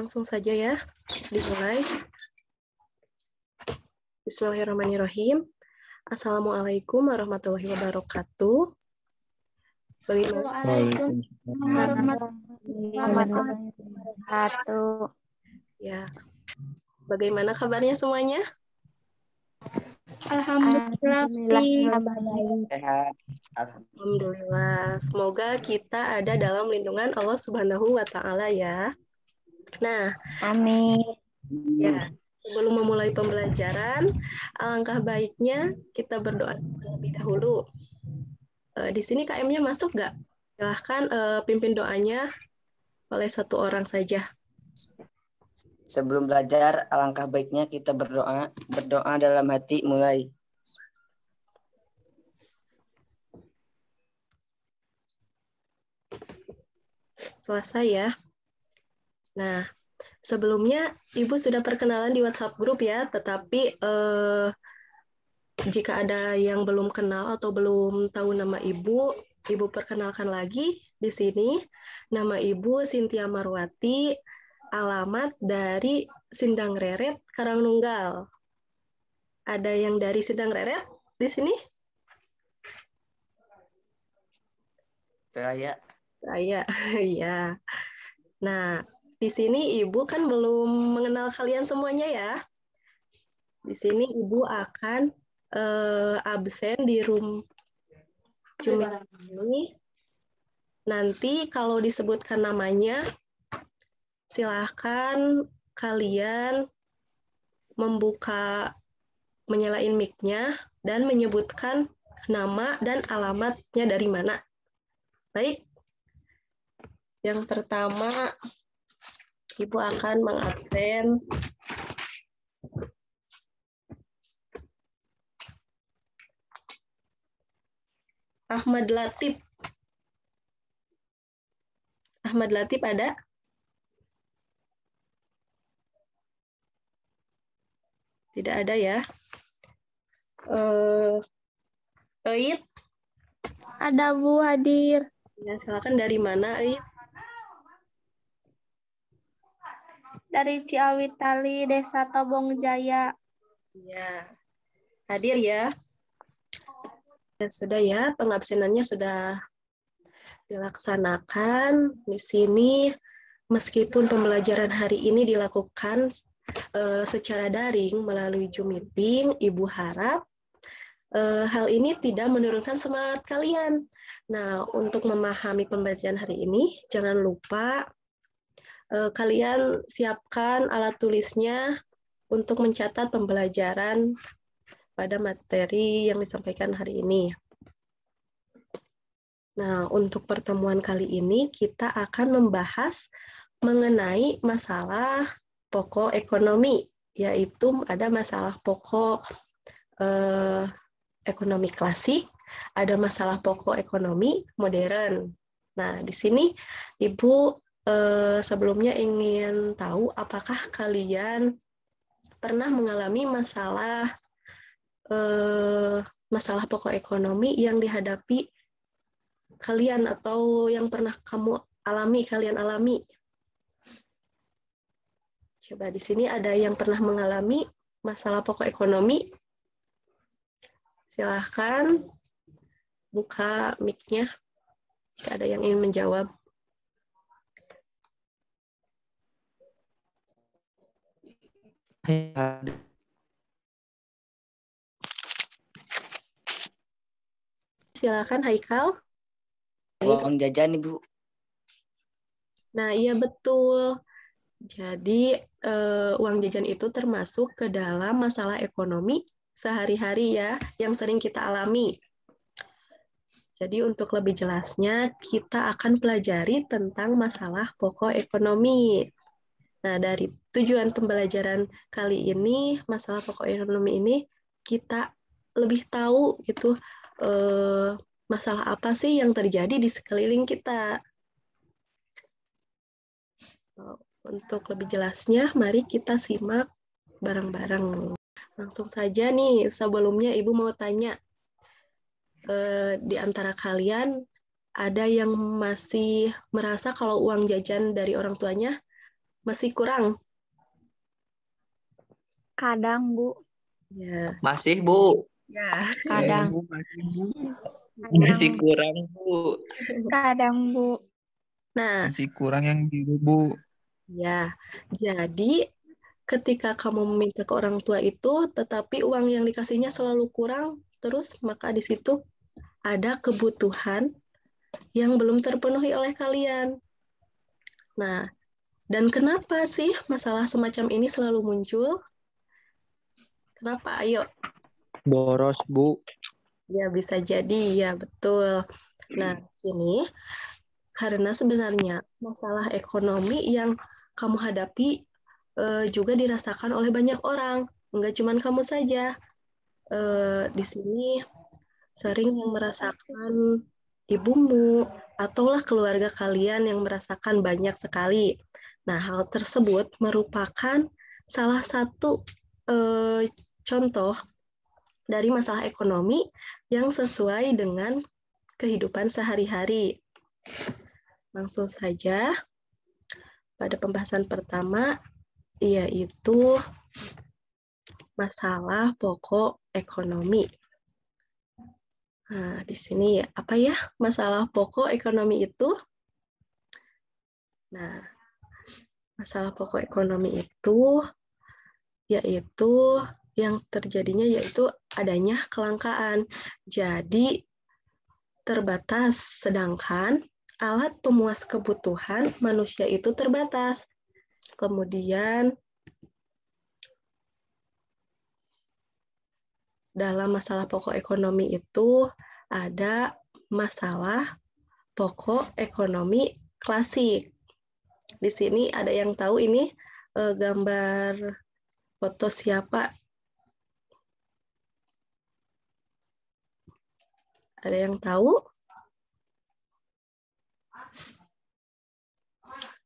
Langsung saja ya, dimulai. Bismillahirrahmanirrahim. Assalamualaikum warahmatullahi wabarakatuh. Ya, bagaimana kabarnya semuanya? Alhamdulillah. Semoga kita ada dalam lindungan Allah Subhanahu wa Ta'ala ya. Nah, amin. Ya, sebelum memulai pembelajaran, alangkah baiknya kita berdoa terlebih dahulu. Di sini KM-nya masuk nggak? Silahkan pimpin doanya oleh satu orang saja. Sebelum belajar, alangkah baiknya kita berdoa dalam hati mulai. Selesai ya. Nah, sebelumnya Ibu sudah perkenalan di WhatsApp grup ya, tetapi jika ada yang belum kenal atau belum tahu nama Ibu perkenalkan lagi di sini. Nama Ibu Cynthia Marwati, alamat dari Sindang Reret, Karangnunggal. Ada yang dari Sindang Reret di sini? Saya. Ya. Nah, di sini Ibu kan belum mengenal kalian semuanya ya. Di sini Ibu akan absen di room Jumit ini. Nanti kalau disebutkan namanya, silahkan kalian menyalain mic-nya dan menyebutkan nama dan alamatnya dari mana. Baik. Yang pertama, Ibu akan mengabsen Ahmad Latif. Ahmad Latif ada? Tidak ada ya. Eid? Ada Bu, hadir. Ya, silakan dari mana, Eid? Dari Ciawi Tali, Desa Tobong Jaya. Ya, hadir ya. Ya, sudah ya, pengabsenannya sudah dilaksanakan. Di sini, meskipun pembelajaran hari ini dilakukan secara daring melalui Zoom meeting, Ibu harap hal ini tidak menurunkan semangat kalian. Nah, untuk memahami pembelajaran hari ini, jangan lupa kalian siapkan alat tulisnya untuk mencatat pembelajaran pada materi yang disampaikan hari ini. Nah, untuk pertemuan kali ini kita akan membahas mengenai masalah pokok ekonomi, yaitu ada masalah pokok ekonomi klasik, ada masalah pokok ekonomi modern. Nah, di sini Ibu sebelumnya ingin tahu apakah kalian pernah mengalami masalah pokok ekonomi yang dihadapi kalian atau yang pernah kalian alami. Coba di sini ada yang pernah mengalami masalah pokok ekonomi. Silahkan buka mic-nya jika ada yang ingin menjawab. Silakan Haikal. Uang jajan, Ibu. Nah, iya betul. Jadi, uang jajan itu termasuk ke dalam masalah ekonomi sehari-hari ya, yang sering kita alami. Jadi, untuk lebih jelasnya, kita akan pelajari tentang masalah pokok ekonomi. Nah, dari tujuan pembelajaran kali ini, masalah pokok ekonomi ini, kita lebih tahu gitu, masalah apa sih yang terjadi di sekeliling kita. Untuk lebih jelasnya, mari kita simak bareng-bareng. Langsung saja nih, sebelumnya Ibu mau tanya, di antara kalian ada yang masih merasa kalau uang jajan dari orang tuanya Masih kurang? Kadang, Bu. Ya. Masih, Bu. Ya. Kadang. Bu, masih, Bu. Kadang. Masih kurang, Bu. Kadang, Bu. Nah, Masih kurang yang biru, Bu. ya. Jadi ketika kamu meminta ke orang tua itu, tetapi uang yang dikasihnya selalu kurang, terus maka di situ ada kebutuhan yang belum terpenuhi oleh kalian. Nah, dan kenapa sih masalah semacam ini selalu muncul? Kenapa? Ayo. Boros, Bu. Ya, bisa jadi. Ya, betul. Nah, ini karena sebenarnya masalah ekonomi yang kamu hadapi juga dirasakan oleh banyak orang. Enggak cuma kamu saja. Di sini sering yang merasakan ibumu ataulah keluarga kalian yang merasakan banyak sekali. Nah, hal tersebut merupakan salah satu contoh dari masalah ekonomi yang sesuai dengan kehidupan sehari-hari. Langsung saja pada pembahasan pertama, yaitu masalah pokok ekonomi. Nah, di sini apa ya masalah pokok ekonomi itu? Nah, masalah pokok ekonomi itu yaitu yang terjadinya yaitu adanya kelangkaan. Jadi terbatas, sedangkan alat pemuas kebutuhan manusia itu terbatas. Kemudian dalam masalah pokok ekonomi itu ada masalah pokok ekonomi klasik. Di sini ada yang tahu ini gambar foto siapa? Ada yang tahu?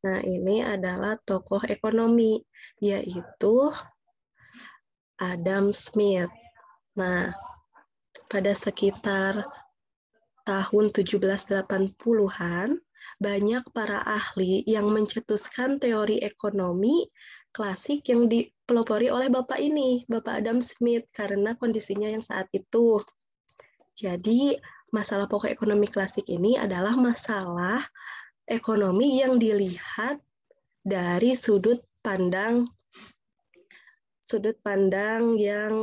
Nah, ini adalah tokoh ekonomi, yaitu Adam Smith. Nah, pada sekitar tahun 1780-an, banyak para ahli yang mencetuskan teori ekonomi klasik yang dipelopori oleh Bapak ini, Bapak Adam Smith, karena kondisinya yang saat itu. Jadi, masalah pokok ekonomi klasik ini adalah masalah ekonomi yang dilihat dari sudut pandang yang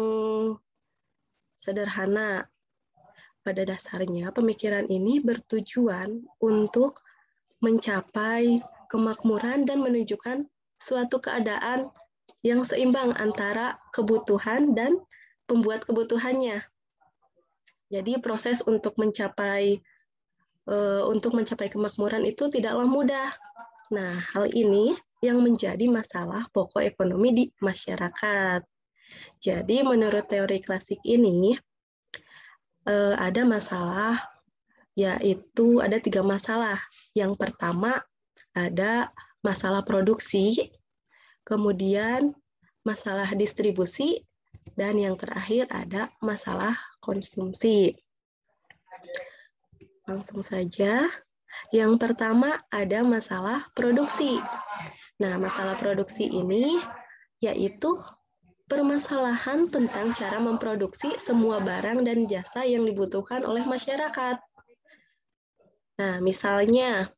sederhana. Pada dasarnya, pemikiran ini bertujuan untuk mencapai kemakmuran dan menunjukkan suatu keadaan yang seimbang antara kebutuhan dan pembuat kebutuhannya. Jadi proses untuk mencapai kemakmuran itu tidaklah mudah. Nah, hal ini yang menjadi masalah pokok ekonomi di masyarakat. Jadi menurut teori klasik ini ada masalah, yaitu ada 3 masalah. Yang pertama ada masalah produksi, kemudian masalah distribusi, dan yang terakhir ada masalah konsumsi. Langsung saja. Yang pertama ada masalah produksi. Nah, masalah produksi ini yaitu permasalahan tentang cara memproduksi semua barang dan jasa yang dibutuhkan oleh masyarakat. Nah, misalnya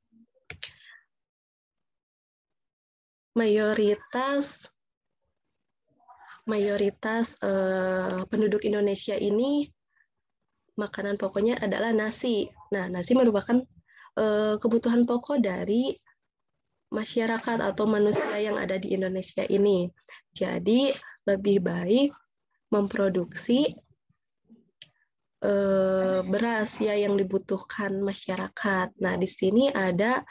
mayoritas penduduk Indonesia ini makanan pokoknya adalah nasi. Nah, nasi merupakan kebutuhan pokok dari masyarakat atau manusia yang ada di Indonesia ini. Jadi, lebih baik memproduksi beras ya yang dibutuhkan masyarakat. Nah, di sini ada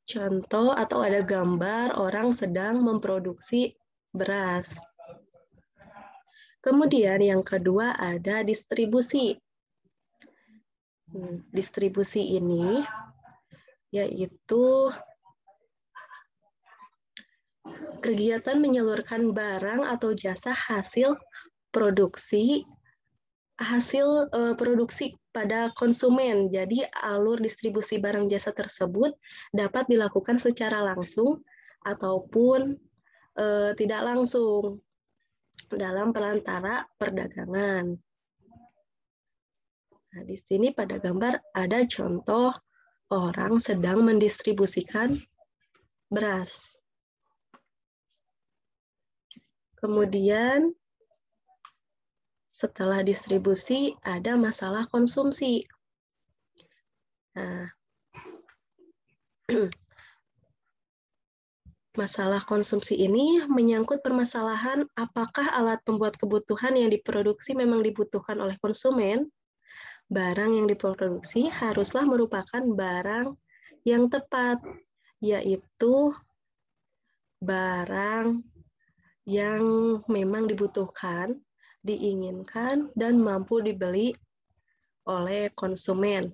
contoh atau ada gambar orang sedang memproduksi beras. Kemudian yang kedua ada distribusi. Distribusi ini yaitu kegiatan menyalurkan barang atau jasa hasil produksi pada konsumen. Jadi alur distribusi barang jasa tersebut dapat dilakukan secara langsung ataupun tidak langsung dalam perantara perdagangan. Nah, di sini pada gambar ada contoh orang sedang mendistribusikan beras. Kemudian setelah distribusi ada masalah konsumsi. Nah, masalah konsumsi ini menyangkut permasalahan apakah alat pembuat kebutuhan yang diproduksi memang dibutuhkan oleh konsumen. Barang yang diproduksi haruslah merupakan barang yang tepat, yaitu barang yang memang dibutuhkan, diinginkan, dan mampu dibeli oleh konsumen.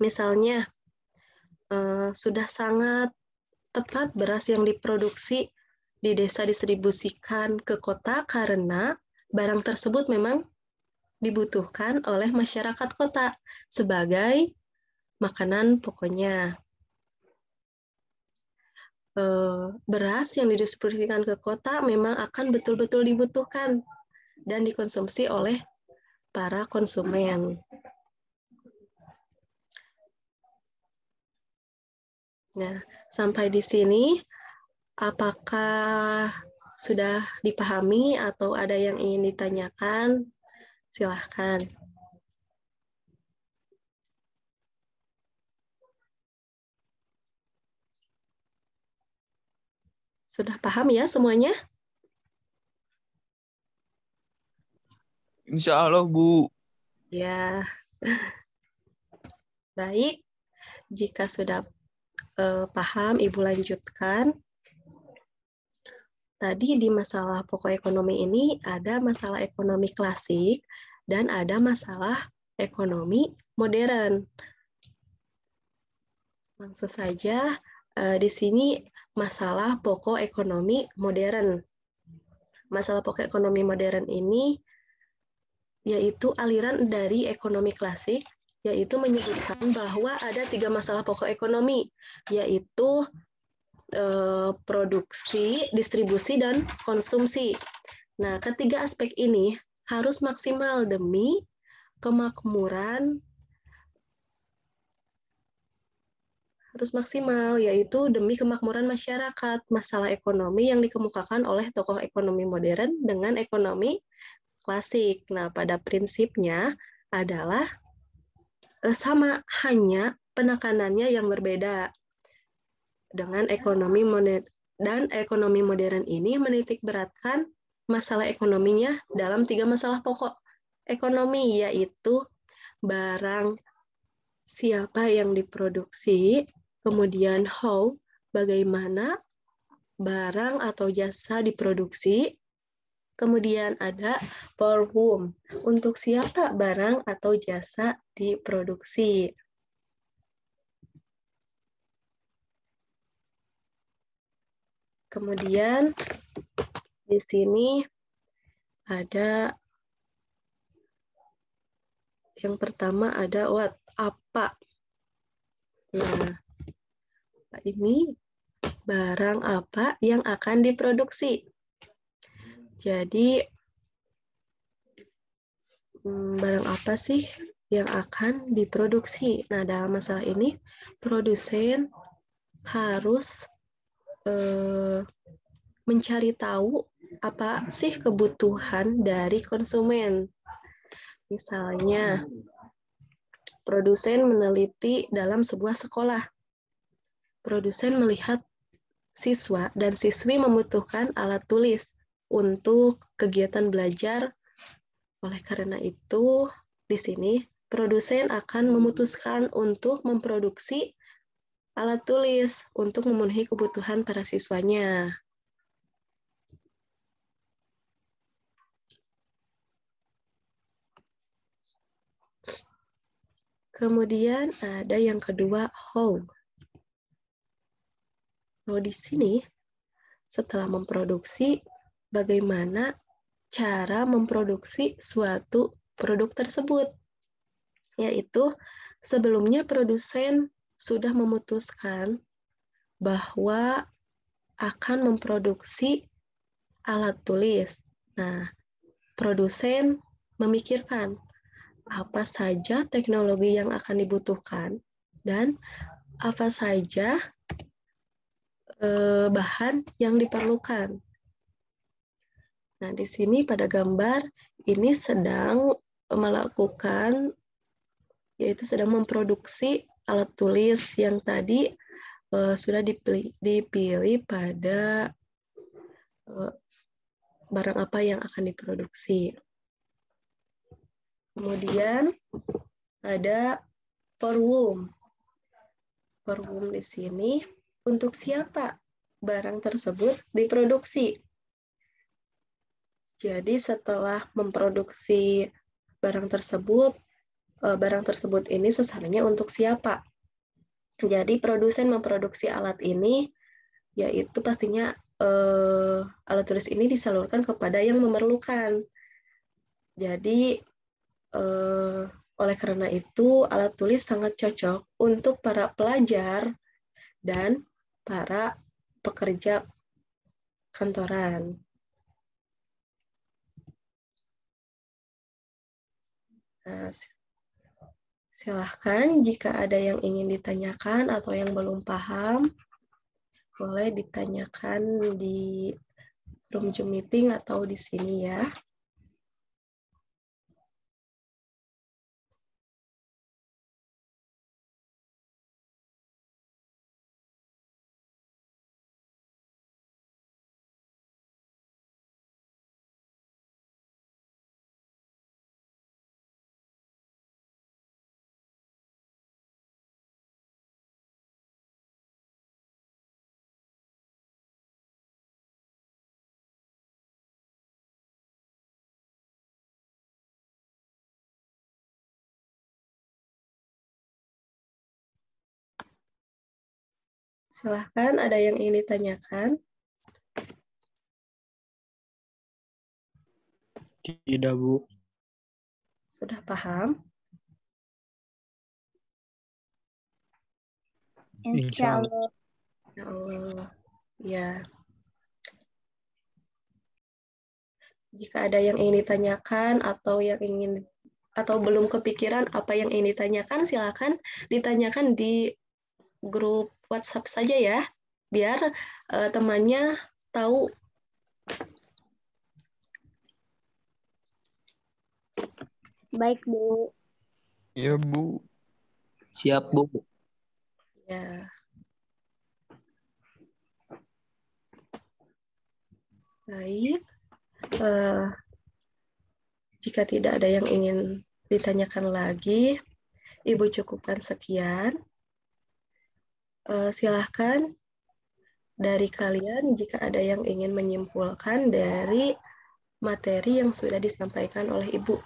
Misalnya, sudah sangat tepat beras yang diproduksi di desa distribusikan ke kota karena barang tersebut memang dibutuhkan oleh masyarakat kota sebagai makanan pokoknya. Beras yang didistribusikan ke kota memang akan betul-betul dibutuhkan dan dikonsumsi oleh para konsumen. Nah, sampai di sini, apakah sudah dipahami atau ada yang ingin ditanyakan? Silahkan. Sudah paham ya semuanya? Insya Allah, Bu. Ya. Baik, jika sudah paham, Ibu lanjutkan. Tadi di masalah pokok ekonomi ini ada masalah ekonomi klasik dan ada masalah ekonomi modern. Langsung saja, di sini masalah pokok ekonomi modern. Masalah pokok ekonomi modern ini yaitu aliran dari ekonomi klasik, yaitu menyebutkan bahwa ada 3 masalah pokok ekonomi, yaitu produksi, distribusi, dan konsumsi. Nah, ketiga aspek ini harus maksimal demi kemakmuran, yaitu demi kemakmuran masyarakat. Masalah ekonomi yang dikemukakan oleh tokoh ekonomi modern dengan ekonomi klasik. Nah, pada prinsipnya adalah sama, hanya penekanannya yang berbeda. Dengan ekonomi modern dan ekonomi modern ini menitik beratkan masalah ekonominya dalam 3 masalah pokok ekonomi, yaitu barang siapa yang diproduksi, kemudian how, bagaimana barang atau jasa diproduksi, kemudian ada for whom, untuk siapa barang atau jasa diproduksi. Kemudian di sini ada yang pertama ada what, apa. Nah, ini barang apa yang akan diproduksi. Jadi barang apa sih yang akan diproduksi? Nah, dalam masalah ini produsen harus mencari tahu apa sih kebutuhan dari konsumen. Misalnya, produsen meneliti dalam sebuah sekolah. Produsen melihat siswa dan siswi membutuhkan alat tulis untuk kegiatan belajar. Oleh karena itu, di sini produsen akan memutuskan untuk memproduksi alat tulis untuk memenuhi kebutuhan para siswanya. Kemudian ada yang kedua, how. Nah, di sini setelah memproduksi, bagaimana cara memproduksi suatu produk tersebut. Yaitu sebelumnya produsen sudah memutuskan bahwa akan memproduksi alat tulis. Nah, produsen memikirkan apa saja teknologi yang akan dibutuhkan dan apa saja bahan yang diperlukan. Nah, di sini pada gambar ini sedang melakukan, yaitu sedang memproduksi alat tulis yang tadi sudah dipilih pada barang apa yang akan diproduksi. Kemudian ada forwum. Forwum di sini untuk siapa barang tersebut diproduksi. Jadi setelah memproduksi barang tersebut ini sasarannya untuk siapa? Jadi produsen memproduksi alat ini, yaitu pastinya alat tulis ini disalurkan kepada yang memerlukan. Jadi oleh karena itu alat tulis sangat cocok untuk para pelajar dan para pekerja kantoran. Nah, silahkan jika ada yang ingin ditanyakan atau yang belum paham, boleh ditanyakan di room Zoom meeting atau di sini ya. Silahkan, ada yang ingin ditanyakan? Tidak, Bu. Sudah paham? Insya Allah. Ya Allah. Ya. Jika ada yang ingin ditanyakan atau belum kepikiran apa yang ingin ditanyakan, silakan ditanyakan di grup WhatsApp saja ya, biar temannya tahu. Baik, Bu. Iya, Bu. Siap, Bu. Ya. Baik. Jika tidak ada yang ingin ditanyakan lagi, Ibu cukupkan sekian. Silahkan dari kalian jika ada yang ingin menyimpulkan dari materi yang sudah disampaikan oleh Ibu.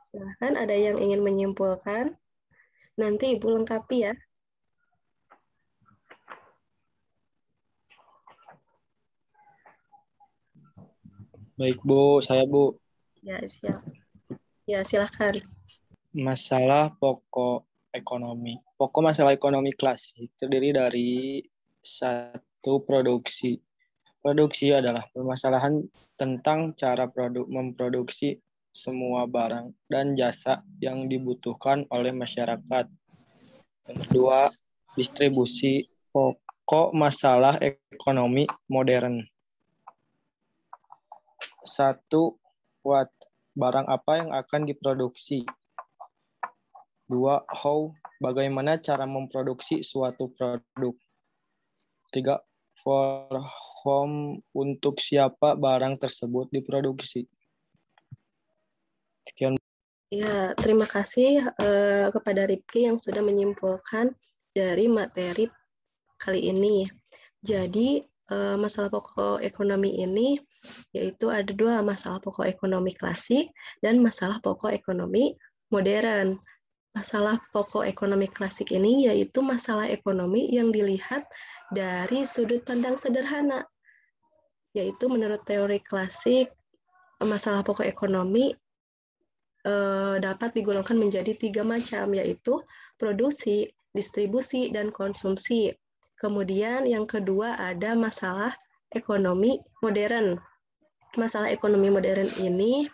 Silahkan ada yang ingin menyimpulkan. Nanti Ibu lengkapi ya. Baik, Bu. Saya, Bu. Ya, siap. Ya, silahkan. Masalah pokok ekonomi. Pokok masalah ekonomi klasik terdiri dari satu produksi. Produksi adalah permasalahan tentang cara memproduksi semua barang dan jasa yang dibutuhkan oleh masyarakat. Yang kedua, distribusi. Pokok masalah ekonomi modern. 1. What? Barang apa yang akan diproduksi? 2. How? Bagaimana cara memproduksi suatu produk? 3. For whom? Untuk siapa barang tersebut diproduksi? Sekian. Ya, terima kasih kepada Ripki yang sudah menyimpulkan dari materi kali ini. Jadi, masalah pokok ekonomi ini yaitu ada dua, masalah pokok ekonomi klasik dan masalah pokok ekonomi modern. Masalah pokok ekonomi klasik ini yaitu masalah ekonomi yang dilihat dari sudut pandang sederhana, yaitu menurut teori klasik, masalah pokok ekonomi dapat digolongkan menjadi 3 macam, yaitu produksi, distribusi, dan konsumsi. Kemudian yang kedua ada masalah ekonomi modern. Masalah ekonomi modern ini,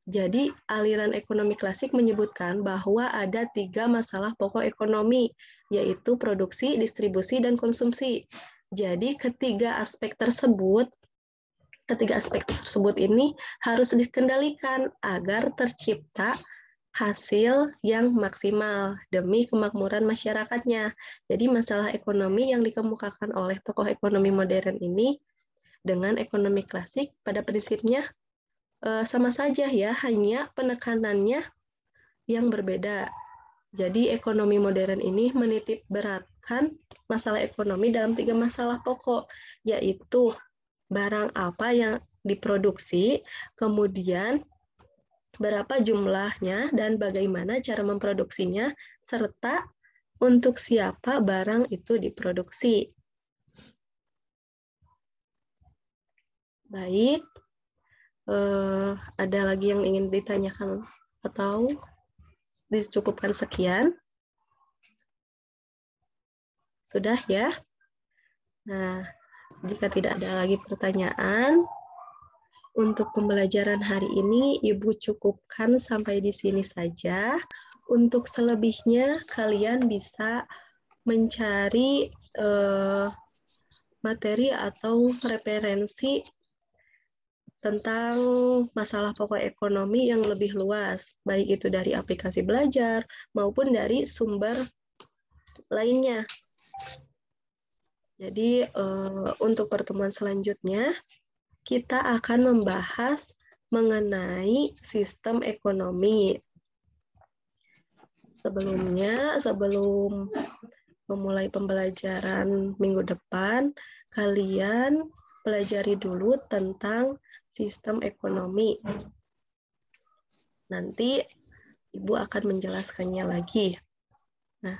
jadi aliran ekonomi klasik menyebutkan bahwa ada 3 masalah pokok ekonomi, yaitu produksi, distribusi, dan konsumsi. Jadi ketiga aspek tersebut ini harus dikendalikan agar tercipta hasil yang maksimal demi kemakmuran masyarakatnya. Jadi masalah ekonomi yang dikemukakan oleh tokoh ekonomi modern ini dengan ekonomi klasik pada prinsipnya sama saja ya, hanya penekanannya yang berbeda. Jadi ekonomi modern ini menitik beratkan masalah ekonomi dalam 3 masalah pokok, yaitu barang apa yang diproduksi, kemudian berapa jumlahnya dan bagaimana cara memproduksinya, serta untuk siapa barang itu diproduksi. Baik, ada lagi yang ingin ditanyakan atau dicukupkan sekian? Sudah ya? Nah, jika tidak ada lagi pertanyaan, untuk pembelajaran hari ini Ibu cukupkan sampai di sini saja. Untuk selebihnya kalian bisa mencari materi atau referensi tentang masalah pokok ekonomi yang lebih luas, baik itu dari aplikasi belajar maupun dari sumber lainnya. Jadi untuk pertemuan selanjutnya, kita akan membahas mengenai sistem ekonomi. Sebelumnya, sebelum memulai pembelajaran minggu depan, kalian pelajari dulu tentang sistem ekonomi. Nanti Ibu akan menjelaskannya lagi. Nah,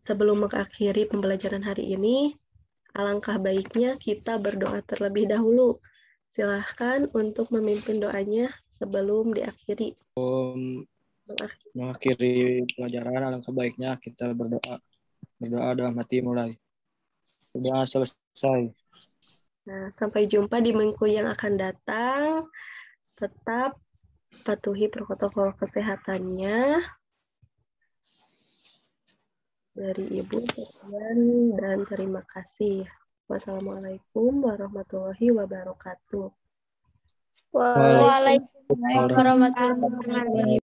sebelum mengakhiri pembelajaran hari ini, alangkah baiknya kita berdoa terlebih dahulu. Silahkan untuk memimpin doanya sebelum diakhiri. Mengakhiri pelajaran, alangkah baiknya kita berdoa. Berdoa dalam hati mulai. Sudah selesai. Nah, sampai jumpa di minggu yang akan datang. Tetap patuhi protokol kesehatannya. Dari Ibu sekian dan terima kasih. Wassalamualaikum warahmatullahi wabarakatuh. Waalaikumsalam warahmatullahi wabarakatuh.